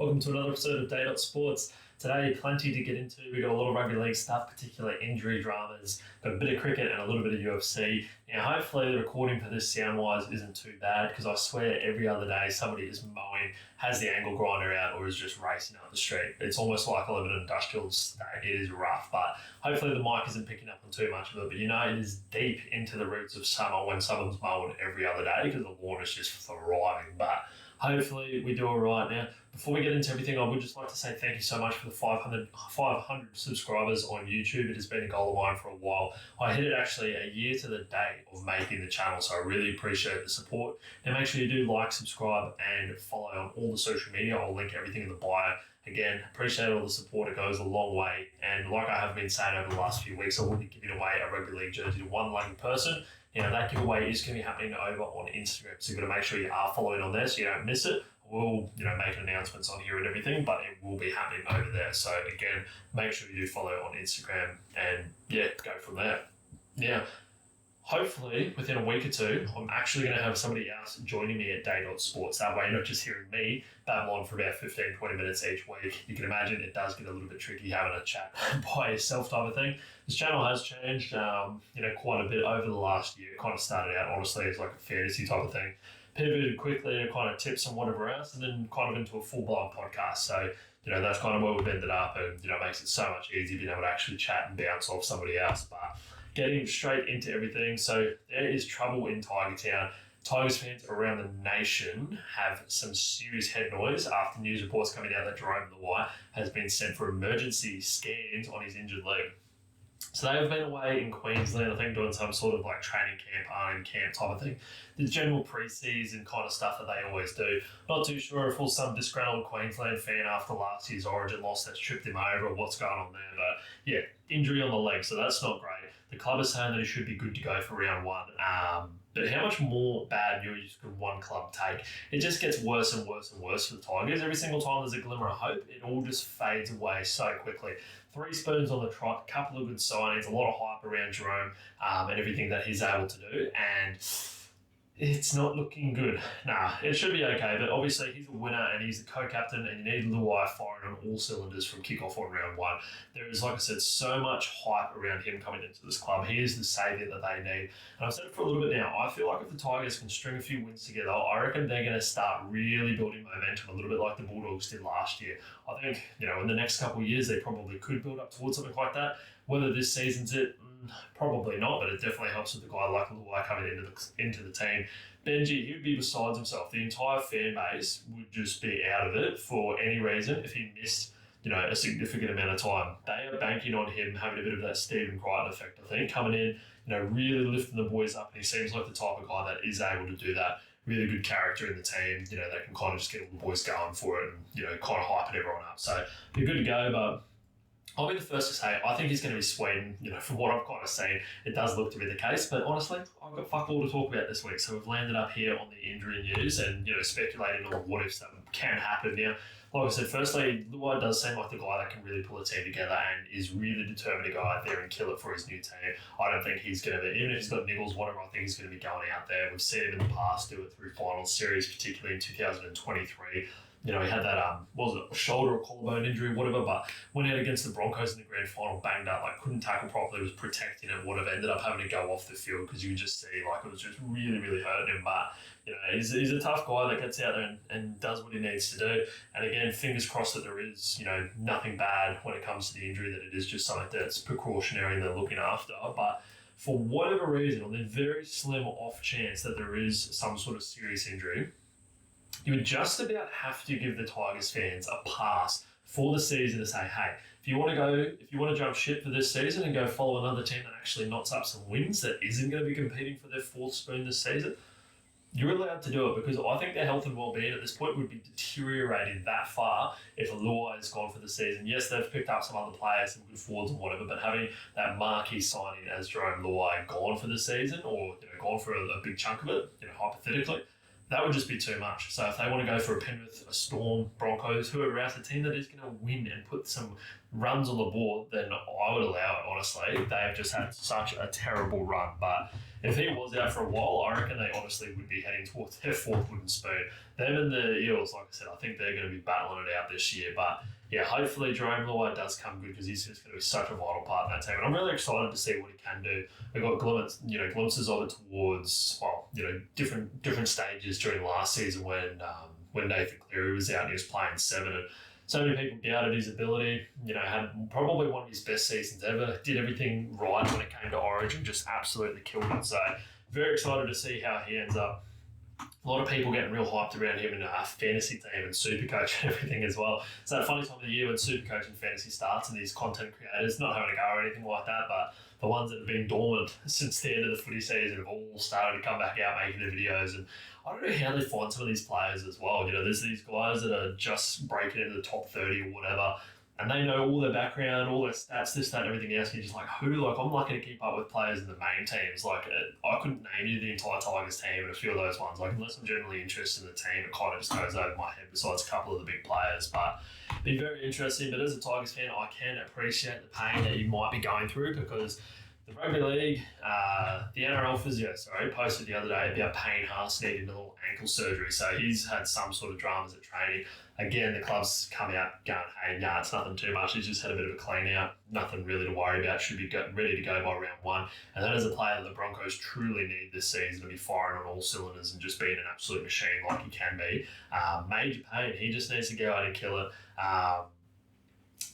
Welcome to another episode of Day Sports. Today, plenty to get into. We've got a lot of rugby league stuff, particular injury dramas, got a bit of cricket and a little bit of UFC. Now, hopefully the recording for this sound-wise isn't too bad, because I swear every other day somebody is mowing, has the angle grinder out, or is just racing up the street. It's almost like I live in an industrial state. It is rough, but hopefully the mic isn't picking up on too much of it. But it is deep into the roots of summer when someone's mowing every other day, because the lawn is just thriving. But hopefully we do all right. Now, before we get into everything, I would just like to say thank you so much for the 500 subscribers on YouTube. It has been a goal of mine for a while. I hit it actually a year to the day of making the channel, so I really appreciate the support. And make sure you do like, subscribe, and follow on all the social media. I'll link everything in the bio. Again, appreciate all the support. It goes a long way. And like I have been saying over the last few weeks, I will be giving away a rugby league jersey to one lucky person. That giveaway is going to be happening over on Instagram, so you've got to make sure you are following on there so you don't miss it. We'll make announcements on here and everything, but it will be happening over there. So again, make sure you do follow on Instagram and go from there. Now, hopefully within a week or two, I'm actually going to have somebody else joining me at Day.Sports. That way, you're not just hearing me babble on for about 15-20 minutes each week. You can imagine it does get a little bit tricky having a chat by yourself type of thing. This channel has changed, quite a bit over the last year. It kind of started out, honestly, as like a fantasy type of thing. Pivoted quickly to kind of tips and whatever else, and then kind of into a full-blown podcast. So, that's kind of where we've ended up, and, it makes it so much easier being able to actually chat and bounce off somebody else. But getting straight into everything. So there is trouble in Tiger Town. Tigers fans around the nation have some serious head noise after news reports coming out that Jarome Luai has been sent for emergency scans on his injured leg. So they have been away in Queensland, I think, doing some sort of like training camp, army camp type of thing. The general pre-season kind of stuff that they always do. Not too sure if it was some disgruntled Queensland fan after last year's Origin loss that's tripped him over or what's going on there. But injury on the leg, so that's not great. The club is saying that he should be good to go for round one. But how much more bad news could one club take? It just gets worse and worse and worse for the Tigers. Every single time there's a glimmer of hope, it all just fades away so quickly. 3 spoons on the trot, a couple of good signings, a lot of hype around Jarome and everything that he's able to do. And it's not looking good. Nah, it should be okay, but obviously he's a winner and he's the co-captain, and you need Luai firing on all cylinders from kickoff on round one. There is, like I said, so much hype around him coming into this club. He is the saviour that they need. And I've said it for a little bit now. I feel like if the Tigers can string a few wins together, I reckon they're going to start really building momentum, a little bit like the Bulldogs did last year. I think, in the next couple of years, they probably could build up towards something like that. Whether this season's it, probably not, but it definitely helps with the guy like Luai coming into the team. Benji, he would be besides himself. The entire fan base would just be out of it for any reason if he missed, a significant amount of time. They are banking on him having a bit of that Stephen Crichton effect, I think, coming in, really lifting the boys up, and he seems like the type of guy that is able to do that. Really good character in the team, that can kind of just get all the boys going for it and, kind of hyping everyone up. So, be good to go, but I'll be the first to say I think he's going to be Sweden. From what I've kind of seen, it does look to be the case. But honestly, I've got fuck all to talk about this week. So we've landed up here on the injury news and, speculating on what ifs that can happen. Now, like I said, firstly, Luai does seem like the guy that can really pull a team together and is really determined to go out there and kill it for his new team. I don't think he's going to be, even if he's got niggles, whatever, I think he's going to be going out there. We've seen him in the past do it through final series, particularly in 2023. He had that, a shoulder or collarbone injury, whatever, but went out against the Broncos in the grand final, banged up, couldn't tackle properly, was protecting it, whatever, ended up having to go off the field because you could just see, it was just really, really hurting him. But, he's a tough guy that gets out there and does what he needs to do. And again, fingers crossed that there is, nothing bad when it comes to the injury, that it is just something that's precautionary and they're looking after. But for whatever reason, on the very slim off chance that there is some sort of serious injury, you would just about have to give the Tigers fans a pass for the season to say, hey, if you want to jump ship for this season and go follow another team that actually knots up some wins that isn't going to be competing for their 4th spoon this season, you're allowed to do it, because I think their health and well-being at this point would be deteriorating that far if Luai is gone for the season. Yes, they've picked up some other players, some good forwards and whatever, but having that marquee signing as Jarome Luai gone for the season, or gone for a big chunk of it, hypothetically, that would just be too much. So if they want to go for a Penrith, a Storm, Broncos, whoever else, a team that is going to win and put some runs on the board, then I would allow it, honestly. They've just had such a terrible run. But if he was out for a while, I reckon they honestly would be heading towards their fourth wooden spoon. Them and the Eels, like I said, I think they're going to be battling it out this year. But yeah, hopefully Jarome Luai does come good because he's just going to be such a vital part in that team. And I'm really excited to see what he can do. We've got glimpses of it towards, different stages during last season when Nathan Cleary was out and he was playing 7. And so many people doubted his ability, had probably one of his best seasons ever, did everything right when it came to Origin, just absolutely killed it. So very excited to see how he ends up. A lot of people getting real hyped around him in our fantasy team and Supercoach and everything as well. It's that funny time of the year when Supercoach and fantasy starts and these content creators, not having a go or anything like that, but the ones that have been dormant since the end of the footy season have all started to come back out making their videos. And I don't know how they find some of these players as well. There's these guys that are just breaking into the top 30 or whatever, and they know all their background, all their stats, this, that, and everything else. And you're just like, who? Like, I'm lucky to keep up with players in the main teams. Like, I couldn't name you the entire Tigers team and a few of those ones. Like, unless I'm generally interested in the team, it kind of just goes over my head besides a couple of the big players. But it'd be very interesting. But as a Tigers fan, I can appreciate the pain that you might be going through because the Rugby League, the NRL physio, posted the other day about Payne Hass needing a little ankle surgery. So he's had some sort of dramas at training. Again, the club's come out going, hey, nah, it's nothing too much. He's just had a bit of a clean out. Nothing really to worry about. Should be ready to go by round 1. And that is a player that the Broncos truly need this season to be firing on all cylinders and just being an absolute machine like he can be. Major pain. He just needs to go out and kill it.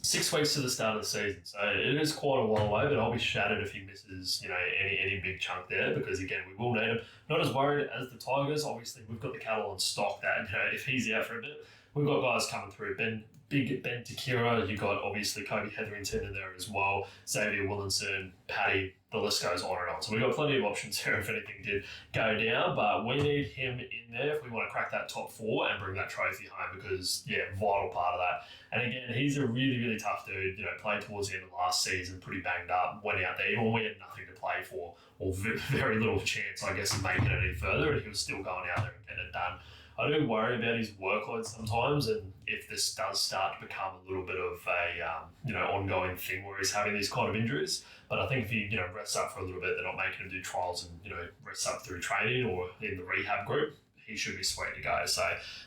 6 weeks to the start of the season, so it is quite a while away, but I'll be shattered if he misses, any big chunk there because, again, we will need him. Not as worried as the Tigers. Obviously, we've got the cattle on stock that, if he's out for a bit, we've got guys coming through. Ben Takira, you've got, obviously, Kobe Hetherington in there as well, Xavier Willinson, Paddy, the list goes on and on. So we've got plenty of options here if anything did go down, but we need him in there if we want to crack that top 4 and bring that trophy home because, vital part of that. And again, he's a really, really tough dude. Played towards the end of last season, pretty banged up, went out there, even when we had nothing to play for, or very little chance, I guess, of making it any further, and he was still going out there and getting it done. I do worry about his workload sometimes, and if this does start to become a little bit of a ongoing thing where he's having these kind of injuries. But I think if he rests up for a little bit, they're not making him do trials and rests up through training or in the rehab group, he should be sweet to go. So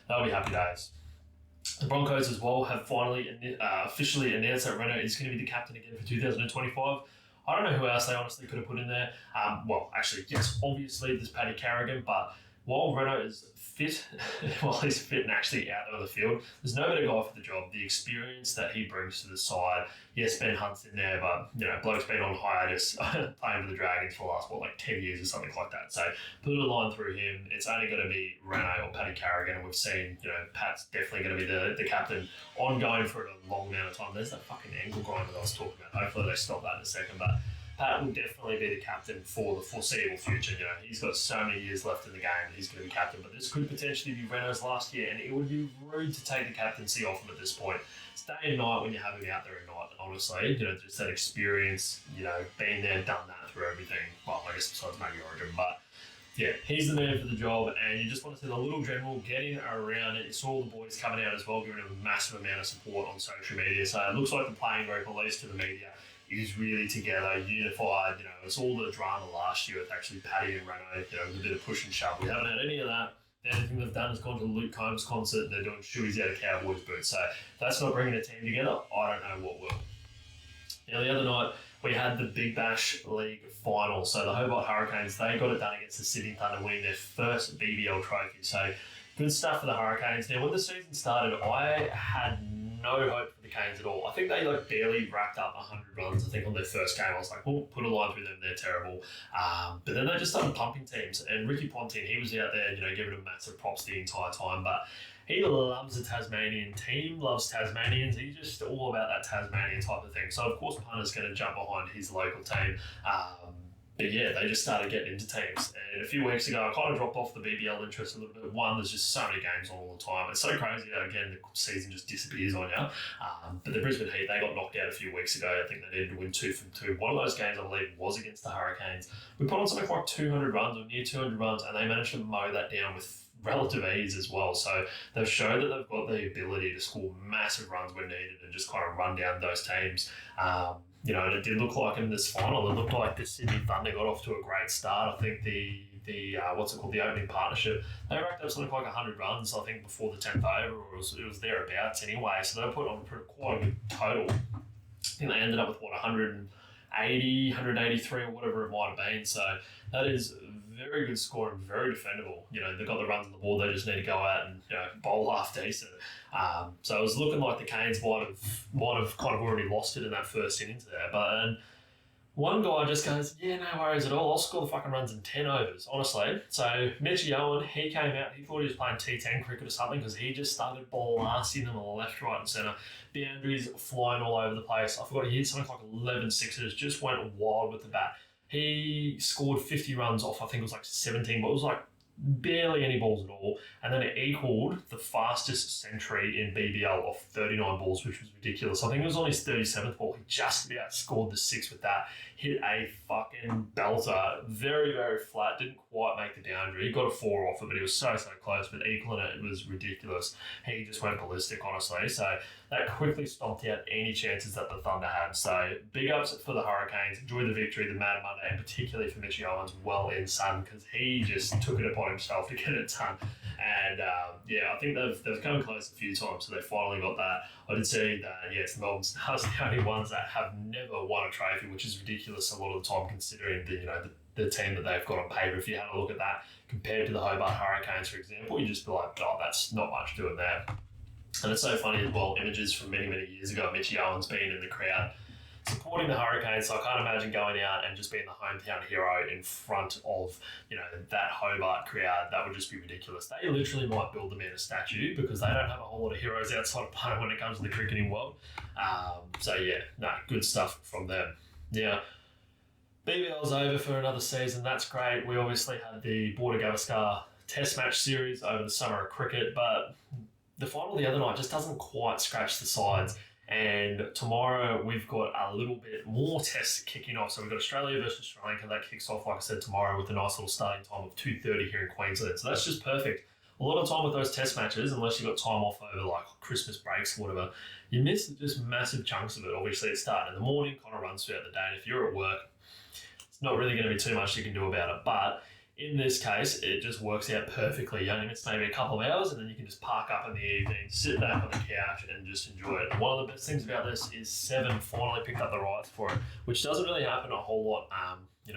that'll be happy days. The Broncos as well have finally officially announced that Reno is going to be the captain again for 2025. I don't know who else they honestly could have put in there. Yes, obviously there's Paddy Carrigan, but while Reno is fit, while he's fit and actually out of the field, there's no better guy for the job. The experience that he brings to the side. Yes, Ben Hunt's in there, but bloke's been on hiatus playing for the Dragons for the last 10 years or something like that. So put a line through him. It's only going to be Reno or Paddy Carrigan, and we've seen Pat's definitely going to be the captain ongoing for a long amount of time. There's that fucking ankle grind that I was talking about. Hopefully they stop that in a second, but Pat will definitely be the captain for the foreseeable future. He's got so many years left in the game that he's going to be captain, but this could potentially be Reno's last year, and it would be rude to take the captaincy off him at this point. It's day and night when you have him out there at night, honestly. Just that experience, been there, done that through everything. Well, I guess besides maybe Origin, but yeah, he's the man for the job, and you just want to see the little general getting around it. You saw all the boys coming out as well, giving him a massive amount of support on social media. So it looks like the playing group, at least to the media, is really together, unified. It's all the drama last year with actually Paddy and Reno, with a bit of push and shove. We haven't had any of that. The only thing they've done is gone to the Luke Combs concert and they're doing shoeies out of Cowboys boots. So if that's not bringing a team together, I don't know what will. Now, the other night, we had the Big Bash League final. So the Hobart Hurricanes, they got it done against the Sydney Thunder, winning their first BBL trophy. So good stuff for the Hurricanes. Now, when the season started, I had no hope for the Canes at all. I think they barely racked up 100 runs, I think, on their first game. I was like, well, put a line through them, they're terrible. But then they just started pumping teams. And Ricky Ponting, he was out there, giving them massive props the entire time. But he loves the Tasmanian team, loves Tasmanians. He's just all about that Tasmanian type of thing. So, of course, Punter's going to jump behind his local team. But yeah, they just started getting into teams. And a few weeks ago, I kind of dropped off the BBL interest a little bit. One, there's just so many games on all the time. It's so crazy that, again, the season just disappears on you. But the Brisbane Heat, they got knocked out a few weeks ago. I think they needed to win 2 from 2. One of those games, I believe, was against the Hurricanes. We put on something like 200 runs or near 200 runs, and they managed to mow that down with relative ease as well. So they've shown that they've got the ability to score massive runs when needed and just kind of run down those teams. And it did look like in this final, it looked like the Sydney Thunder got off to a great start. I think the opening partnership, they racked up something like 100 runs, I think, before the 10th over, or it was thereabouts anyway. So they put on quite a good total. I think they ended up with 180, 183 or whatever it might have been. So that is very good score and very defendable. They've got the runs on the board. They just need to go out and bowl half decent. So it was looking like the Canes might have kind of already lost it in that first innings there. But one guy just goes, yeah, no worries at all. I'll score the fucking runs in 10 overs, honestly. So Mitchell Owens, he came out. He thought he was playing T10 cricket or something because he just started blasting them on the left, right and centre. Boundaries flying all over the place. I forgot he hit something like 11 sixes, just went wild with the bat. He scored 50 runs off, I think it was like 17, but it was like barely any balls at all. And then it equalled the fastest century in BBL of 39 balls, which was ridiculous. I think it was on his 37th ball. He just about scored the six with that. Hit a fucking belter. Very, very flat. Didn't quite make the boundary. He got a 4 off it, but he was so close. But equaling it was ridiculous. He just went ballistic, honestly. So that quickly stomped out any chances that the Thunder had. So big ups for the Hurricanes. Enjoy the victory, the Mad Monday, and particularly for Mitchell Owens, well in sun, because he just took it upon himself to get it done. And I think they've come close a few times, so they finally got that. I did see that, yes, the Melbourne Stars are the only ones that have never won a trophy, which is ridiculous a lot of the time considering the team that they've got on paper. If you had a look at that compared to the Hobart Hurricanes, for example, you'd just be like, oh, that's not much doing there. And it's so funny as well, images from many, many years ago, Mitchell Owens being in the crowd supporting the Hurricanes. So I can't imagine going out and just being the hometown hero in front of, that Hobart crowd. That would just be ridiculous. They literally might build them in a statue because they don't have a whole lot of heroes outside of Payne when it comes to the cricketing world. Good stuff from them. Yeah. BBL's over for another season. That's great. We obviously had the Border Gavaskar Test match series over the summer of cricket, but the final the other night just doesn't quite scratch the sides. And tomorrow we've got a little bit more tests kicking off. So we've got Australia versus Sri Lanka. That kicks off, like I said, tomorrow with a nice little starting time of 2:30 here in Queensland. So that's just perfect. A lot of time with those test matches, unless you've got time off over like Christmas breaks or whatever, you miss just massive chunks of it. Obviously, it's starting in the morning, kind of runs throughout the day. And if you're at work, it's not really going to be too much you can do about it. But in this case, it just works out perfectly. You only miss maybe a couple of hours and then you can just park up in the evening, sit back on the couch and just enjoy it. One of the best things about this is Seven finally picked up the rights for it, which doesn't really happen a whole lot,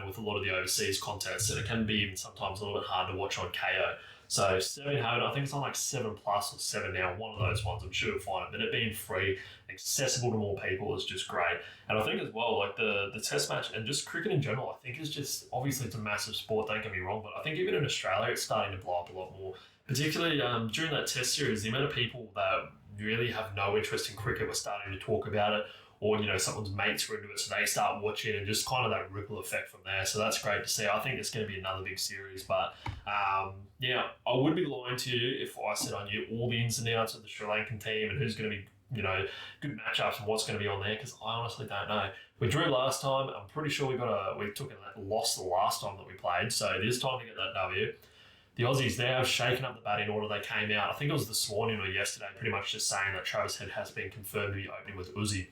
with a lot of the overseas contests, and it can be even sometimes a little bit hard to watch on KO. So Seven have it, I think it's on like 7 Plus or 7 Now, one of those ones, I'm sure you'll find it. But it being free, accessible to more people is just great. And I think as well, like the test match and just cricket in general, I think is just, obviously it's a massive sport, don't get me wrong, but I think even in Australia it's starting to blow up a lot more. Particularly during that test series, the amount of people that really have no interest in cricket were starting to talk about it, or someone's mates were into it, so they start watching, and just kind of that ripple effect from there. So that's great to see. I think it's going to be another big series, but I would be lying to you if I said I knew all the ins and outs of the Sri Lankan team and who's going to be good matchups and what's going to be on there, because I honestly don't know. We drew last time. I'm pretty sure we took a loss the last time that we played, so it is time to get that W. The Aussies, they have shaken up the batting order. They came out, I think it was this morning or yesterday, pretty much just saying that Travis Head has been confirmed to be opening with Uzi,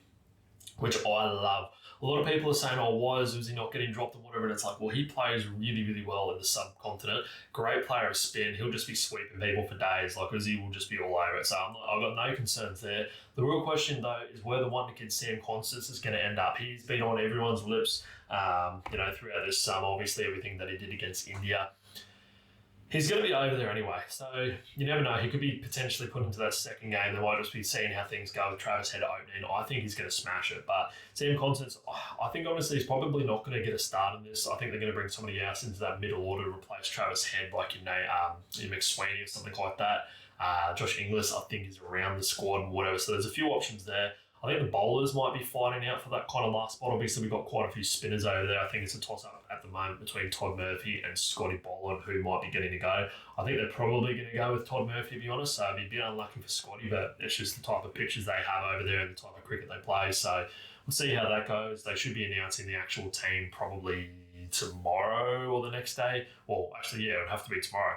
which I love. A lot of people are saying, oh, why is Uzi not getting dropped and whatever? And it's like, well, he plays really, really well in the subcontinent. Great player of spin. He'll just be sweeping people for days. Like, Uzi will just be all over it. So I've got no concerns there. The real question, though, is where the wonder kid Sam Constance is going to end up. He's been on everyone's lips, throughout this summer. Obviously, everything that he did against India. He's going to be over there anyway, so you never know. He could be potentially put into that second game. They might just be seeing how things go with Travis Head opening. I think he's going to smash it. But Sam Constance, I think honestly he's probably not going to get a start in this. I think they're going to bring somebody else into that middle order to replace Travis Head, like McSweeney or something like that. Josh Inglis, I think, is around the squad and whatever. So there's a few options there. I think the bowlers might be fighting out for that kind of last spot. Obviously, we've got quite a few spinners over there. I think it's a toss-up at the moment between Todd Murphy and Scotty Boland, who might be getting to go. I think they're probably going to go with Todd Murphy, to be honest. So it'd be a bit unlucky for Scotty, but it's just the type of pitches they have over there and the type of cricket they play. So we'll see how that goes. They should be announcing the actual team probably tomorrow or the next day. Well, actually, yeah, it would have to be tomorrow.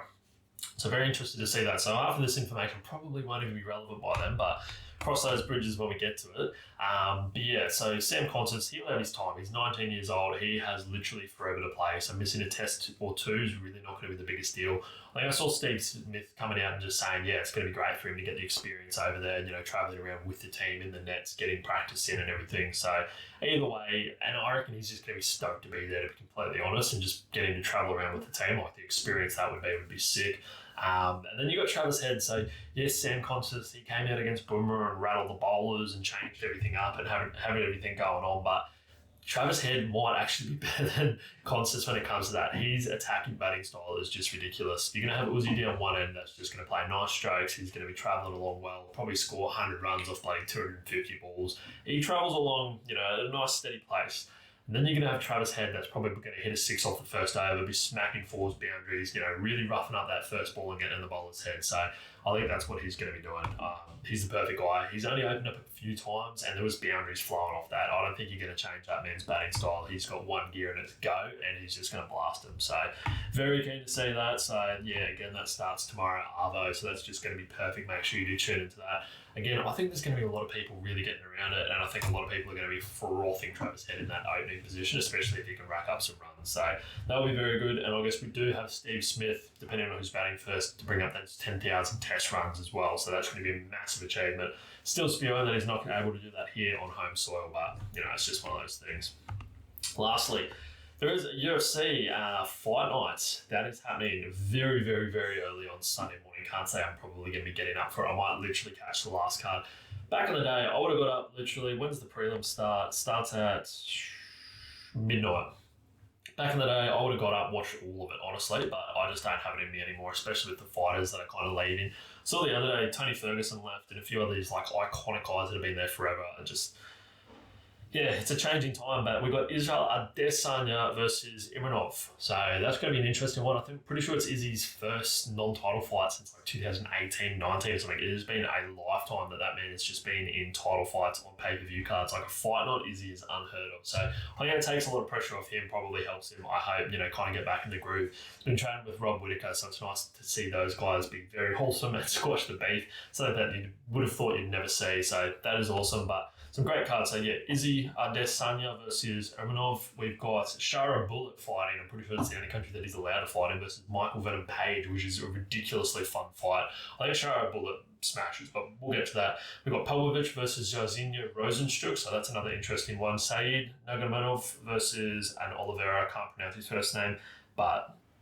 So very interested to see that. So after this information probably won't even be relevant by then, but cross those bridges when we get to it. But yeah, so Sam Constance, he'll have his time. He's 19 years old. He has literally forever to play. So missing a test or two is really not going to be the biggest deal. I think I saw Steve Smith coming out and just saying, yeah, it's going to be great for him to get the experience over there, traveling around with the team in the nets, getting practice in and everything. So either way, and I reckon he's just going to be stoked to be there, to be completely honest, and just getting to travel around with the team. Like the experience that would be sick. And then you got Travis Head. So yes, Sam Constance, he came out against Boomer and rattled the bowlers and changed everything up and having everything going on. But Travis Head might actually be better than Constance when it comes to that. His attacking batting style is just ridiculous. You're going to have Uzi down one end that's just going to play nice strokes. He's going to be travelling along well, probably score 100 runs off playing 250 balls. He travels along, at a nice steady pace. And then you're going to have Travis Head that's probably going to hit a six off the first over, be smacking fours boundaries, really roughing up that first ball and getting in the bowler's head. So I think that's what he's going to be doing. He's the perfect guy. He's only opened up a few times and there was boundaries flowing off that. I don't think you're going to change that man's batting style. He's got one gear and it's go, and he's just going to blast him. So very keen to see that. So yeah, again, that starts tomorrow at Arvo. So that's just going to be perfect. Make sure you do tune into that. Again, I think there's going to be a lot of people really getting around it, and I think a lot of people are going to be frothing Travis Head in that opening position, especially if he can rack up some runs. So that will be very good. And I guess we do have Steve Smith, depending on who's batting first, to bring up those 10,000 test runs as well. So that's going to be a massive achievement. Still spewing that he's not able to do that here on home soil, but it's just one of those things. Lastly, there is a UFC Fight Night that is happening very, very, very early on Sunday morning. Can't say I'm probably going to be getting up for it. I might literally catch the last card. Back in the day, I would have got up literally. When's the prelim start? Starts at midnight. Back in the day, I would have got up, watched all of it, honestly, but I just don't have it in me anymore, especially with the fighters that are kind of leaving. So the other day, Tony Ferguson left and a few of these iconic guys that have been there forever. Yeah, it's a changing time, but we've got Israel Adesanya versus Imanov. So that's going to be an interesting one. Pretty sure it's Izzy's first non-title fight since 2018, 19 or something. It has been a lifetime that man has just been in title fights on pay-per-view cards. Like a fight night, Izzy is unheard of. So I think it takes a lot of pressure off him, probably helps him, I hope, kind of get back in the groove. He's been training with Rob Whittaker, so it's nice to see those guys be very wholesome and squash the beef, something that you would have thought you'd never see. So that is awesome, but some great cards. So yeah, Izzy Adesanya versus Imanov. We've got Shara Bullet fighting. I'm pretty sure it's the only country that he's allowed to fight in, versus Michael Venom Page, which is a ridiculously fun fight. I think Shara Bullet smashes, but we'll get to that. We've got Pavlovich versus Jairzinho Rosenstruck, so that's another interesting one. Said Nurmagomedov versus an Oliveira, I can't pronounce his first name,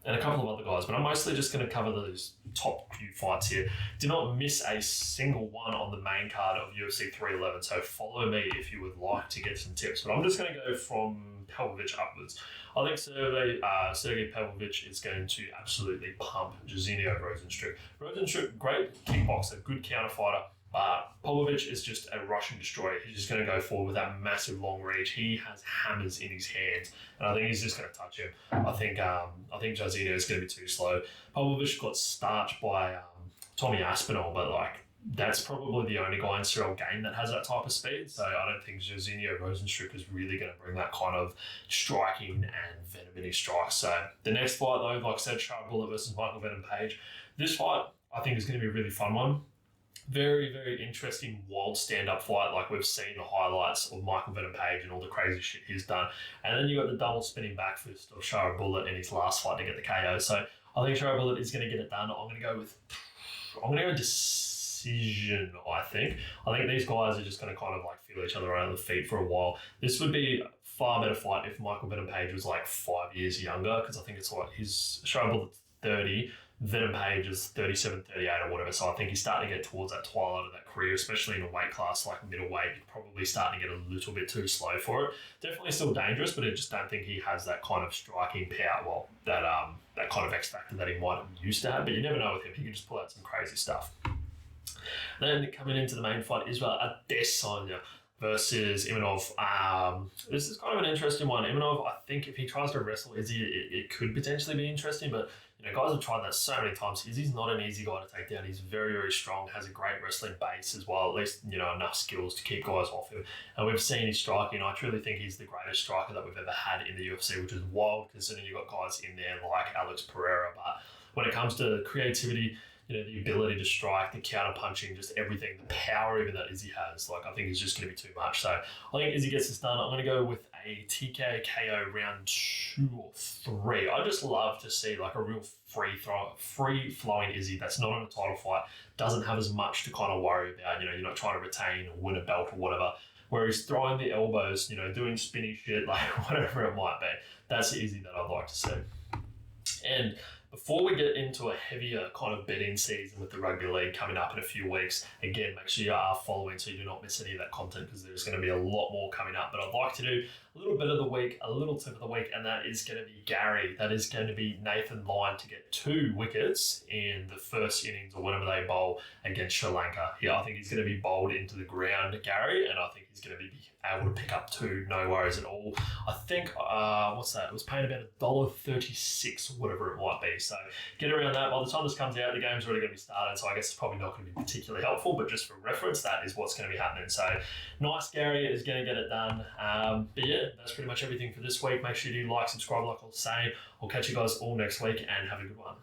and a couple of other guys, but I'm mostly just going to cover those top few fights here. Do not miss a single one on the main card of UFC 311, so follow me if you would like to get some tips. But I'm just going to go from Pavlovich upwards. I think Sergey Pavlovich is going to absolutely pump Jairzinho Rosenstruck. Rosenstruck, great kickboxer, good counter fighter. But Pavlovich is just a Russian destroyer. He's just going to go forward with that massive long reach. He has hammers in his hands, and I think he's just going to touch him. I think Jairzinho is going to be too slow. Pavlovich got starched by Tommy Aspinall, but that's probably the only guy in Cyril Gain that has that type of speed. So I don't think Jairzinho Rosenstruck is really going to bring that kind of striking and venom in his strikes. So the next fight, though, like I said, Shara Bullet versus Michael Venom Page. This fight, I think, is going to be a really fun one. Very, very interesting, wild stand-up fight. Like we've seen the highlights of Michael Venom Page and all the crazy shit he's done. And then you got the double spinning back fist of Shara Bullet in his last fight to get the KO. So I think Shara Bullet is going to get it done. I'm going to go decision, I think. I think these guys are just going to kind of feel each other around the feet for a while. This would be a far better fight if Michael Venom Page was 5 years younger, because I think it's his Shara Bullet's 30, Venom Page is 37, 38 or whatever. So I think he's starting to get towards that twilight of that career, especially in a weight class like middleweight. He's probably starting to get a little bit too slow for it. Definitely still dangerous, but I just don't think he has that kind of striking power, that kind of X factor that he might have used to have. But you never know with him. He can just pull out some crazy stuff. Then coming into the main fight, Israel Adesanya versus Imanov. This is kind of an interesting one. Imanov, I think if he tries to wrestle Izzy, it could potentially be interesting, but guys have tried that so many times. Izzy's not an easy guy to take down. He's very, very strong, has a great wrestling base as well, at least, enough skills to keep guys off him. And we've seen his striking. I truly think he's the greatest striker that we've ever had in the UFC, which is wild considering you've got guys in there like Alex Pereira, but when it comes to creativity, the ability to strike, the counter punching, just everything, the power even that Izzy has, I think is just going to be too much. So I think Izzy gets this done. I'm going to go with a TKO KO round 2 or 3. I just love to see a real free flowing Izzy that's not in a title fight, doesn't have as much to kind of worry about. You're not trying to retain or win a belt or whatever. Where he's throwing the elbows, doing spinny shit, whatever it might be. That's the Izzy that I'd like to see. And before we get into a heavier kind of betting season with the Rugby League coming up in a few weeks, again, make sure you are following so you do not miss any of that content, because there's going to be a lot more coming up. But I'd like to do a little bit of the week, a little tip of the week, and that is going to be Gary. That is going to be Nathan Lyon to get 2 wickets in the first innings or whenever they bowl against Sri Lanka. Yeah, I think he's going to be bowled into the ground, Gary, and I think he's going to be able to pick up 2, no worries at all. I think, what's that? It was paying about $1.36 or whatever it might be. So get around that. By the time this comes out, the game's already going to be started, so I guess it's probably not going to be particularly helpful, but just for reference, that is what's going to be happening. So nice, Gary is going to get it done. But yeah, that's pretty much everything for this week. Make sure you do like, subscribe, like I was saying. I'll catch you guys all next week, and have a good one.